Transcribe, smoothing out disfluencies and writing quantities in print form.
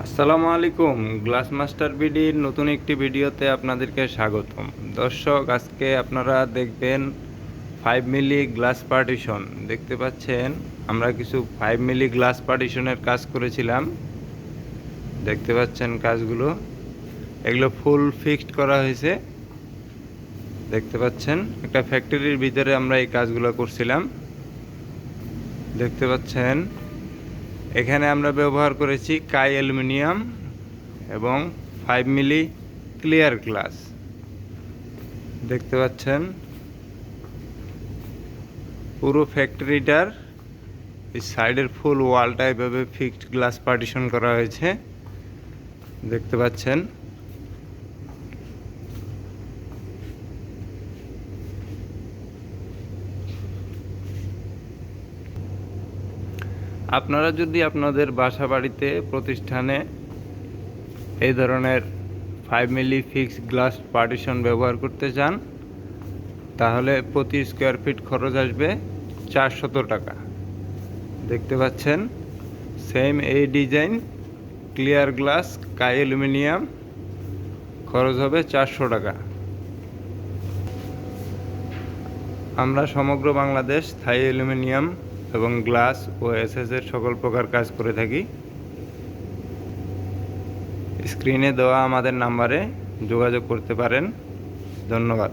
আসসালামু আলাইকুম। Glass master বিডির নতুন একটি ভিডিওতে আপনাদেরকে স্বাগতম। দর্শক, আজকে আপনারা দেখবেন 5 মিলি গ্লাস পার্টিশন। দেখতে পাচ্ছেন আমরা কিছু 5 মিলি গ্লাস পার্টিশনের কাজ করেছিলাম। দেখতে পাচ্ছেন কাজগুলো, এগুলো ফুল ফিক্সড করা হয়েছে। দেখতে পাচ্ছেন একটা ফ্যাক্টরির ভিতরে আমরা এই কাজগুলো করছিলাম। দেখতে পাচ্ছেন এখানে আমরা ব্যবহার করেছি কাই অ্যালুমিনিয়াম এবং 5 মিলি ক্লিয়ার গ্লাস। দেখতে পাচ্ছেন পুরো ফ্যাক্টরিটার এই সাইডের ফুল ওয়ালটা এভাবে ফিক্সড গ্লাস পার্টিশন করা হয়েছে। দেখতে পাচ্ছেন আপনারা যদি আপনাদের বাসা বাড়িতে প্রতিষ্ঠানে এই ধরনের 5 মিলি ফিক্সড গ্লাস পার্টিশন ব্যবহার করতে চান, তাহলে প্রতি স্কোয়ার ফিট খরচ আসবে 400 টাকা। দেখতে পাচ্ছেন সেম এই ডিজাইন ক্লিয়ার গ্লাস কাই অ্যালুমিনিয়াম, খরচ হবে 400 টাকা। আমরা সমগ্র বাংলাদেশ থাই অ্যালুমিনিয়াম এবং গ্লাস ও এসএসের সকল প্রকার কাজ করে থাকি। স্ক্রিনে দেওয়া আমাদের নাম্বারে যোগাযোগ করতে পারেন। ধন্যবাদ।